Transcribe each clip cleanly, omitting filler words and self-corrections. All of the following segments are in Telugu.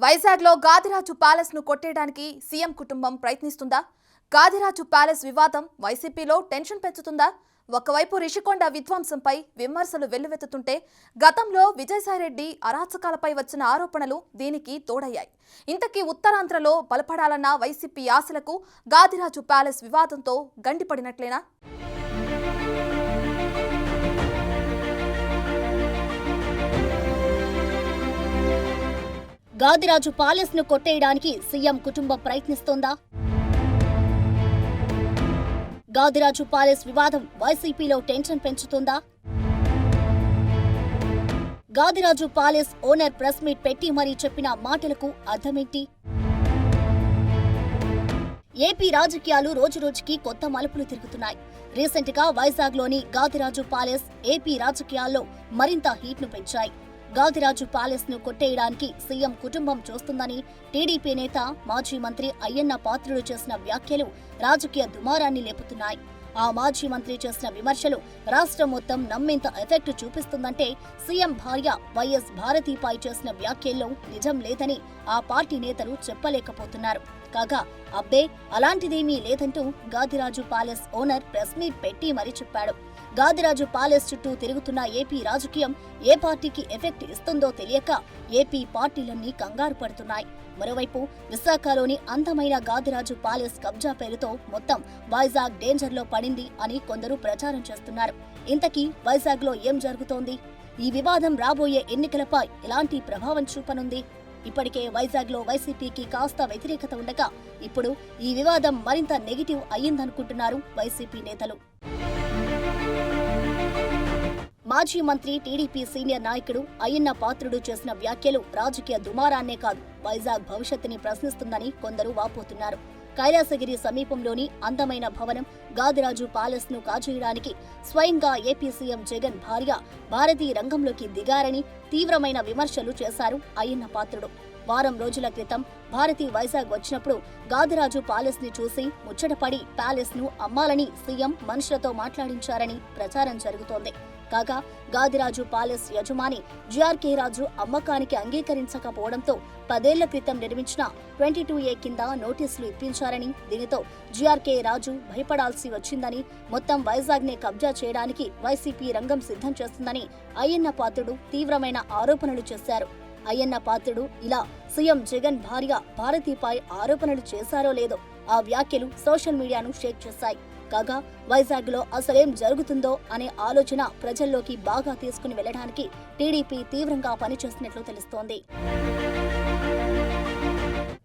వైజాగ్లో గాదిరాజు ప్యాలెస్ ను కొట్టేయడానికి సీఎం కుటుంబం ప్రయత్నిస్తుందా? గాదిరాజు ప్యాలెస్ వివాదం వైసీపీలో టెన్షన్ పెంచుతుందా? ఒకవైపు రిషికొండ విధ్వంసంపై విమర్శలు వెల్లువెత్తుతుంటే గతంలో విజయసాయిరెడ్డి అరాచకాలపై వచ్చిన ఆరోపణలు దీనికి తోడయ్యాయి. ఇంతకీ ఉత్తరాంధ్రలో బలపడాలన్న వైసీపీ ఆశలకు గాదిరాజు ప్యాలెస్ వివాదంతో గండిపడినట్లేనా? గాదిరాజు ప్యాలెస్ ను కొట్టేయడానికి సీఎం కుటుంబం ప్రయత్నిస్తోందా? గాదిరాజు ప్యాలెస్ వివాదం వైసీపీలో టెన్షన్ పెంచుతుందా? Gadiraju palace owner press meet పెట్టి మరీ చెప్పిన మాటలకు అర్థమేంటి? ఏపీ రాజకీయాలు రోజురోజుకి కొత్త మలుపులు తిరుగుతున్నాయి. రీసెంట్ గా వైజాగ్లోని గాదిరాజు ప్యాలెస్ ఏపీ రాజకీయాల్లో మరింత హీట్ను పెంచాయి. గాదిరాజు ప్యాలెస్ ను కొట్టేయడానికి సీఎం కుటుంబం చూస్తుందని టీడీపీ నేత మాజీ మంత్రి అయ్యన్న పాత్రుడు చేసిన వ్యాఖ్యలు రాజకీయ దుమారాన్ని లేపుతున్నాయి. ఆ మాజీ మంత్రి చేసిన విమర్శలు రాష్ట్రం మొత్తం నమ్మేంత ఎఫెక్ట్ చూపిస్తుందంటే సీఎం భార్య వైఎస్ భారతిపై చేసిన వ్యాఖ్యల్లో నిజం లేదని ఆ పార్టీ నేతలు చెప్పలేకపోతున్నారు. కాగా అబ్బే అలాంటిదేమీ లేదంటూ Gadiraju palace owner press meet పెట్టి మరీ చెప్పాడు. గాదిరాజు ప్యాలెస్ చుట్టూ తిరుగుతున్న ఏపీ రాజకీయం ఏ పార్టీకి ఎఫెక్ట్ ఇస్తుందో తెలియక ఏపీ పార్టీలన్నీ కంగారు పడుతున్నాయి. మరోవైపు విశాఖలోని అందమైన గాదిరాజు ప్యాలెస్ కబ్జా పేరుతో మొత్తం వైజాగ్ డేంజర్లో పడింది అని కొందరు ప్రచారం చేస్తున్నారు. ఇంతకీ వైజాగ్లో ఏం జరుగుతోంది? ఈ వివాదం రాబోయే ఎన్నికలపై ఎలాంటి ప్రభావం చూపనుంది? ఇప్పటికే వైజాగ్లో వైసీపీకి కాస్త వ్యతిరేకత ఉండగా ఇప్పుడు ఈ వివాదం మరింత నెగిటివ్ అయ్యిందనుకుంటున్నారు వైసీపీ నేతలు. మాజీ మంత్రి టీడీపీ సీనియర్ నాయకుడు అయ్యన్న పాత్రుడు చేసిన వ్యాఖ్యలు రాజకీయ దుమారాన్నే కాదు వైజాగ్ భవిష్యత్తుని ప్రశ్నిస్తుందని కొందరు వాపోతున్నారు. కైలాసగిరి సమీపంలోని అందమైన భవనం గాదిరాజు ప్యాలెస్ ను కాజేయడానికి స్వయంగా ఏపీ సీఎం జగన్ భార్య భారతి రంగంలోకి దిగారని తీవ్రమైన విమర్శలు చేశారు అయ్యన్న పాత్రుడు. వారం రోజుల క్రితం భారతి వైజాగ్ వచ్చినప్పుడు గాదిరాజు ప్యాలెస్ ని చూసి ముచ్చటపడి ప్యాలెస్ ను అమ్మాలని సీఎం మనుషులతో మాట్లాడించారని ప్రచారం జరుగుతోంది. కాగా గాదిరాజు ప్యాలెస్ యజమాని జిఆర్కే రాజు అమ్మకానికి అంగీకరించకపోవడంతో 10 ఏళ్ల క్రితం నిర్మించిన 22A కింద నోటీసులు ఇప్పించారని, దీనితో జిఆర్కే రాజు భయపడాల్సి వచ్చిందని, మొత్తం వైజాగ్ నే కబ్జా చేయడానికి వైసీపీ రంగం సిద్ధం చేస్తుందని అయ్యన్న పాత్రుడు తీవ్రమైన ఆరోపణలు చేశారు. అయ్యన్న పాత్రుడు ఇలా సీఎం జగన్ భార్య భారతిపై ఆరోపణలు చేశారో లేదో ఆ వ్యాఖ్యలు సోషల్ మీడియాను షేక్ చేశాయి. కాగా వైజాగ్ లో అసలేం జరుగుతుందో అనే ఆలోచన ప్రజల్లోకి బాగా తీసుకుని వెళ్లడానికి టీడీపీ తీవ్రంగా పనిచేస్తున్నట్లు తెలుస్తోంది.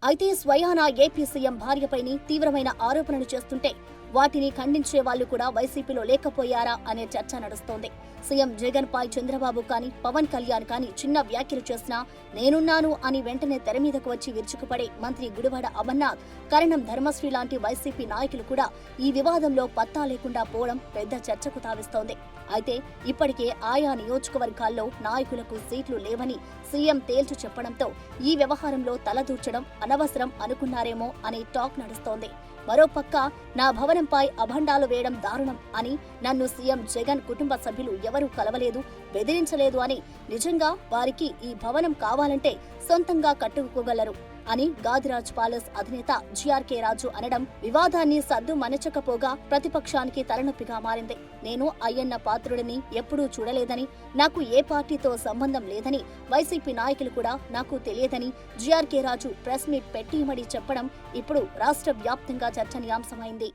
అయితే స్వయానా ఏపీ సీఎం భార్యపైని తీవ్రమైన ఆరోపణలు చేస్తుంటే వాటిని ఖండించే వాళ్లు కూడా వైసీపీలో లేకపోయారా అనే చర్చ నడుస్తోంది. సీఎం జగన్ పై చంద్రబాబు కానీ పవన్ కళ్యాణ్ కానీ చిన్న వ్యాఖ్యలు చేసినా నేనున్నాను అని వెంటనే తెర మీదకు వచ్చి విరుచుకుపడే మంత్రి గుడివాడ అమర్నాథ్, కరణం ధర్మశ్రీ లాంటి వైసీపీ నాయకులు కూడా ఈ వివాదంలో పత్తా లేకుండా పోవడం పెద్ద చర్చకు తావిస్తోంది. అయితే ఇప్పటికే ఆయా నియోజకవర్గాల్లో నాయకులకు సీట్లు లేవని సీఎం తేల్చి చెప్పడంతో ఈ వ్యవహారంలో తలదూర్చడం అనవసరం అనుకున్నారేమో అనే టాక్ నడుస్తోంది. మరోపక్క నా భవనంపై అభండాలు వేయడం దారుణం అని, నన్ను సీఎం జగన్ కుటుంబ సభ్యులు ఎవరూ కలవలేదు, బెదిరించలేదు అని, నిజంగా వారికి ఈ భవనం కావాలంటే సొంతంగా కట్టుకోగలరు అని గాదిరాజ్ ప్యాలెస్ అధినేత జిఆర్కే రాజు అనడం వివాదాన్ని సద్దు మనచకపోగా ప్రతిపక్షానికి తలనొప్పిగా మారింది. నేను అయ్యన్న పాత్రుడిని ఎప్పుడూ చూడలేదని, నాకు ఏ పార్టీతో సంబంధం లేదని, వైసీపీ నాయకులు కూడా నాకు తెలియదని జిఆర్కే రాజు ప్రెస్ మీట్ పెట్టి మరీ చెప్పడం ఇప్పుడు రాష్ట్ర వ్యాప్తంగా చర్చనీయాంశమైంది.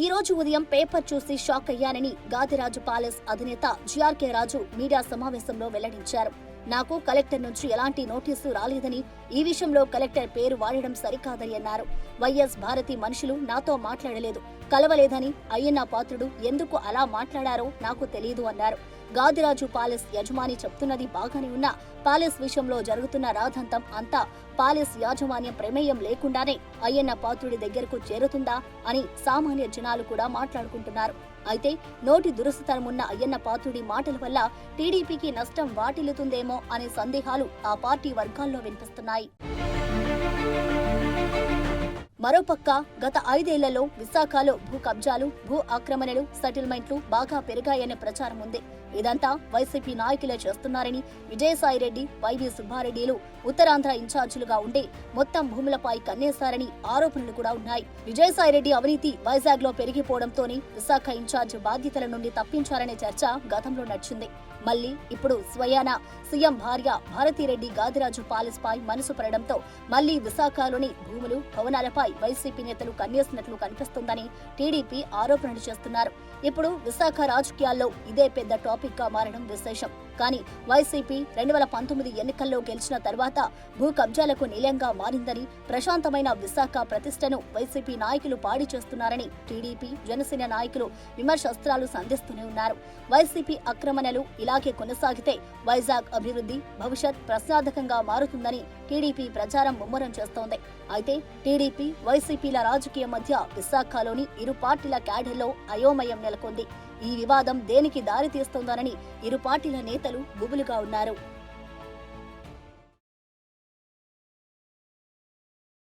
ఈ రోజు ఉదయం పేపర్ చూసి షాక్ అయ్యానని గాదిరాజు ప్యాలెస్ అధినేత జిఆర్కే రాజు మీడియా సమావేశంలో వెల్లడించారు. నాకు కలెక్టర్ నుంచి ఎలాంటి నోటీసు రాలేదని, ఈ విషయంలో కలెక్టర్ పేరు వాడడం సరికాదని అన్నారు. వైఎస్ భారతి మనుషులు నాతో మాట్లాడలేదు, కలవలేదని అయ్యన్న పాత్రుడు ఎందుకు అలా మాట్లాడారో నాకు తెలియదు అన్నారు. గాదిరాజు ప్యాలెస్ యజమాని చెప్తున్నది బాగానే ఉన్నా ప్యాలెస్ విషయంలో జరుగుతున్న రాద్ధాంతం అంతా ప్యాలెస్ యాజమాన్యం ప్రమేయం లేకుండానే అయ్యన్న పాత్రుడి దగ్గరకు చేరుతుందా అని సామాన్య జనాలు కూడా మాట్లాడుకుంటున్నారు. అయితే నోటి దురుసుతనమున్న అయ్యన్న పాత్రుడి మాటల వల్ల టీడీపీకి నష్టం వాటిల్లుతుందేమో అనే సందేహాలు ఆ పార్టీ వర్గాల్లో వినిపిస్తున్నాయి. మరోపక్క గత 5 ఏళ్లలో విశాఖలో భూ కబ్జాలు, భూ ఆక్రమణలు, సెటిల్మెంట్లు బాగా పెరిగాయనే ప్రచారం ఉంది. ఇదంతా వైసీపీ నాయకులే చేస్తున్నారని విజయసాయిరెడ్డి, వైవి సుబ్బారెడ్డిలు ఉత్తరాంధ్ర ఇన్ఛార్జీలుగా ఉండి మొత్తం భూములపై కన్నేశారని ఆరోపణలు కూడా ఉన్నాయి. విజయసాయిరెడ్డి అవినీతి వైజాగ్ లో పెరిగిపోవడంతోనే విశాఖ ఇన్ఛార్జ్ బాధ్యతల నుండి తప్పించారనే చర్చ గతంలో నడిచింది. మళ్లీ ఇప్పుడు స్వయాన సీఎం భార్య భారతిరెడ్డి గాదిరాజు ప్యాలెస్ పై మనసు పడడంతో మళ్లీ విశాఖలోని భూములు, భవనాలపై వైసీపీ నేతలు కన్నేసినట్లు కనిపిస్తుందని టీడీపీ ఆరోపణలు చేస్తున్నారు. ఇప్పుడు విశాఖ రాజకీయాల్లో ఇదే పెద్ద టాపిక్ గా మారడం విశేషం. కానీ వైసీపీ 2019 ఎన్నికల్లో గెలిచిన తర్వాత భూ కబ్జాలకు నిలయంగా మారిందని, ప్రశాంతమైన విశాఖ ప్రతిష్టను వైసీపీ నాయకులు పాడి చేస్తున్నారని టీడీపీ, జనసేన నాయకులు విమర్శస్త్రాలు సంధిస్తూనే ఉన్నారు. వైసీపీ ఆక్రమణలు ఇలాగే కొనసాగితే వైజాగ్ అభివృద్ధి భవిష్యత్ ప్రశ్నార్థకంగా మారుతుందని టీడీపీ ప్రచారం ముమ్మరం చేస్తోంది. అయితే టీడీపీ, వైసీపీల రాజకీయం మధ్య విశాఖలోని ఇరు పార్టీల క్యాడర్లో అయోమయం నెలకొంది. ఈ వివాదం దేనికి దారితీస్తోందోనని ఇరు పార్టీల నేతలు గుబులుగా ఉన్నారు.